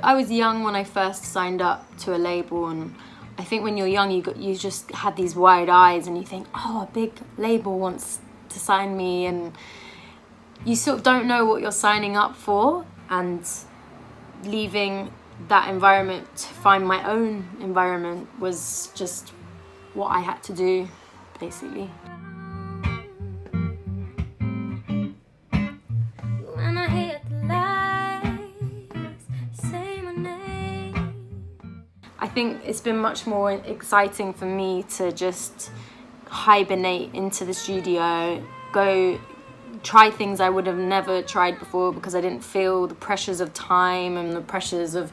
I was young when I first signed up to a label, and I think when you're young, you just had these wide eyes, and you think, oh, a big label wants to sign me, and you sort of don't know what you're signing up for. And leaving that environment to find my own environment was just what I had to do, basically. When I hear the lights say my name, I think it's been much more exciting for me to just hibernate into the studio, go try things I would have never tried before, because I didn't feel the pressures of time and the pressures of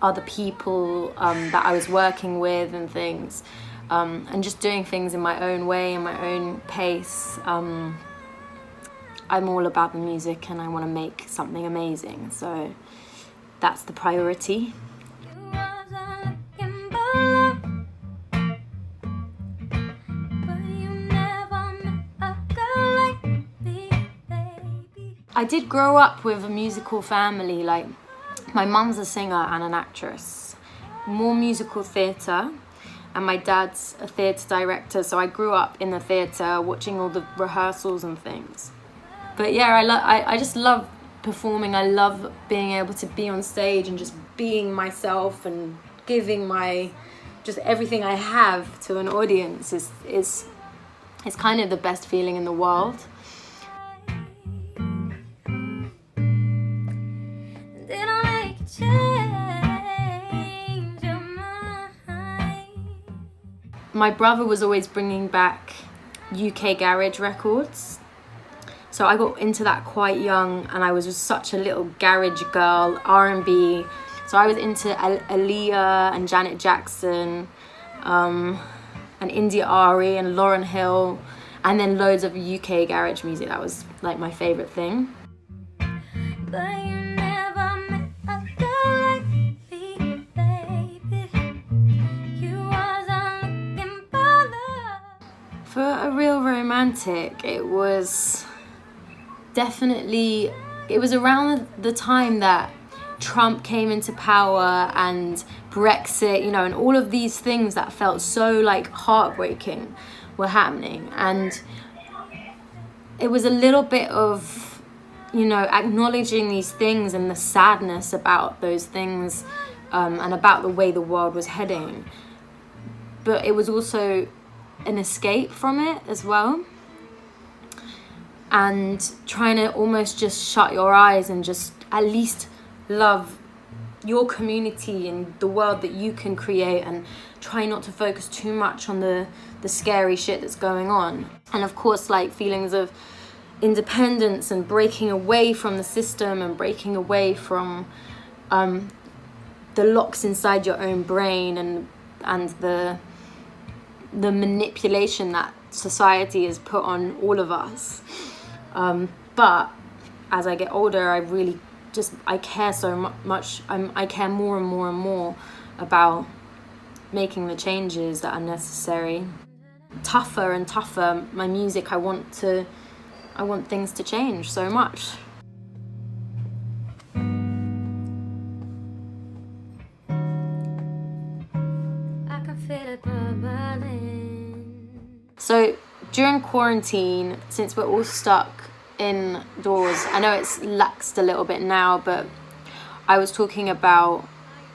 other people that I was working with and things, and just doing things in my own way, in my own pace. I'm all about the music, and I want to make something amazing, so that's the priority. I did grow up with a musical family. Like, my mum's a singer and an actress, more musical theatre, and my dad's a theatre director, so I grew up in the theatre watching all the rehearsals and things. But yeah, I just love performing. I love being able to be on stage and just being myself and giving just everything I have to an audience is kind of the best feeling in the world. My brother was always bringing back UK garage records, so I got into that quite young, and I was just such a little garage girl, R&B. So I was into ELIZA and Janet Jackson, and India Ari and Lauryn Hill, and then loads of UK garage music. That was like my favourite thing. For a real romantic, it was around the time that Trump came into power and Brexit, and all of these things that felt so like heartbreaking were happening. And it was a little bit of, acknowledging these things and the sadness about those things, and about the way the world was heading. But it was also an escape from it as well, and trying to almost just shut your eyes and just at least love your community and the world that you can create, and try not to focus too much on the scary shit that's going on. And of course, like, feelings of independence and breaking away from the system and breaking away from the locks inside your own brain and the manipulation that society has put on all of us. But as I get older, I care so much. I care more and more and more about making the changes that are necessary. Tougher and tougher, my music, I want things to change so much. So during quarantine, since we're all stuck indoors, I know it's laxed a little bit now, but I was talking about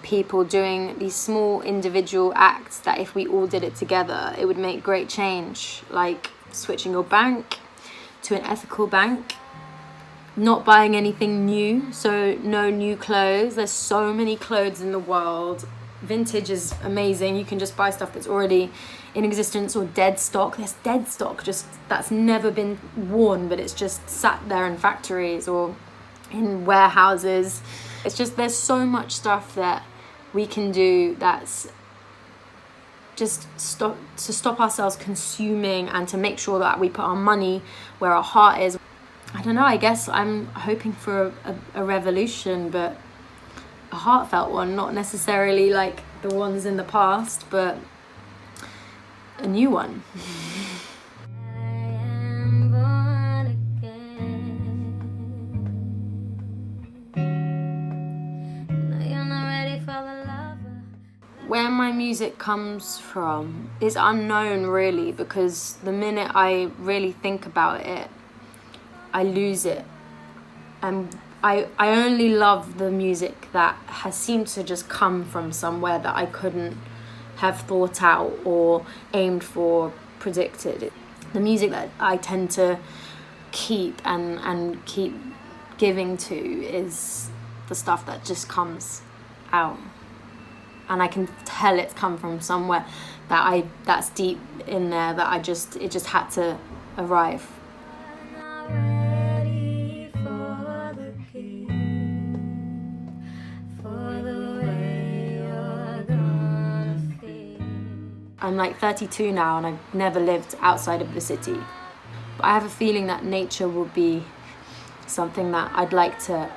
people doing these small individual acts that if we all did it together, it would make great change, like switching your bank to an ethical bank, not buying anything new, so no new clothes. There's so many clothes in the world. Vintage is amazing. You can just buy stuff that's already in existence, or dead stock. There's dead stock just that's never been worn, but it's just sat there in factories or in warehouses. It's just, there's so much stuff that we can do that's just stop ourselves consuming, and to make sure that we put our money where our heart is. I don't know, I guess I'm hoping for a revolution, but a heartfelt one, not necessarily like the ones in the past, but a new one. You're not ready music comes from is unknown, really, because the minute I really think about it, I lose it. And I only love the music that has seemed to just come from somewhere that I couldn't have thought out or aimed for, predicted. The music that I tend to keep and keep giving to is the stuff that just comes out, and I can tell it's come from somewhere that's deep in there, that it just had to arrive. I'm like 32 now, and I've never lived outside of the city. But I have a feeling that nature will be something that I'd like to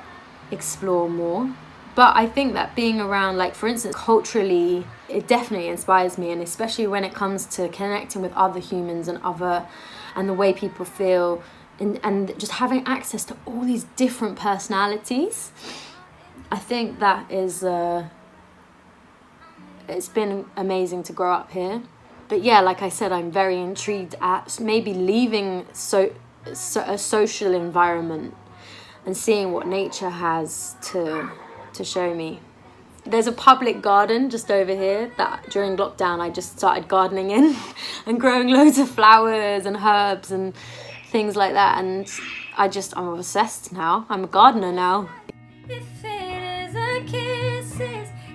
explore more. But I think that being around, like, for instance, culturally, it definitely inspires me, and especially when it comes to connecting with other humans and the way people feel, and just having access to all these different personalities. I think that is it's been amazing to grow up here. But yeah, like I said, I'm very intrigued at maybe leaving a social environment and seeing what nature has to show me. There's a public garden just over here that during lockdown I just started gardening in and growing loads of flowers and herbs and things like that, and I'm obsessed now. I'm a gardener now. If it is a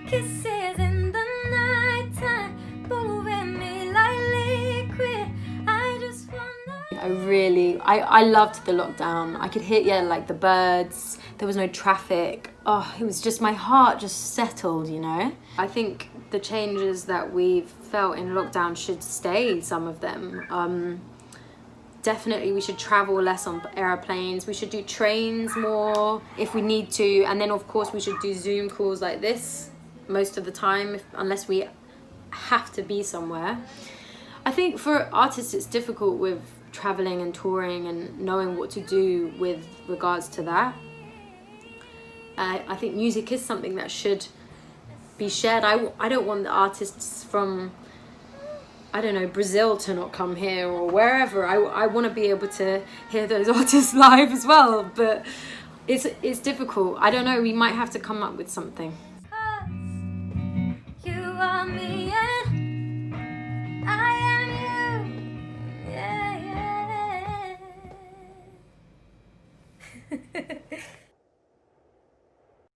kisses in the nighttime, moving me like liquid, I just wanna... I loved the lockdown. I could hear, like, the birds. There was no traffic. Oh, it was just, my heart just settled, you know? I think the changes that we've felt in lockdown should stay, some of them. Definitely we should travel less on airplanes. We should do trains more if we need to. And then, of course, we should do Zoom calls like this most of the time, unless we have to be somewhere. I think for artists it's difficult with traveling and touring and knowing what to do with regards to that. I think music is something that should be shared. I don't want the artists from, I don't know, Brazil to not come here or wherever. I want to be able to hear those artists live as well, but it's difficult. I don't know, we might have to come up with something.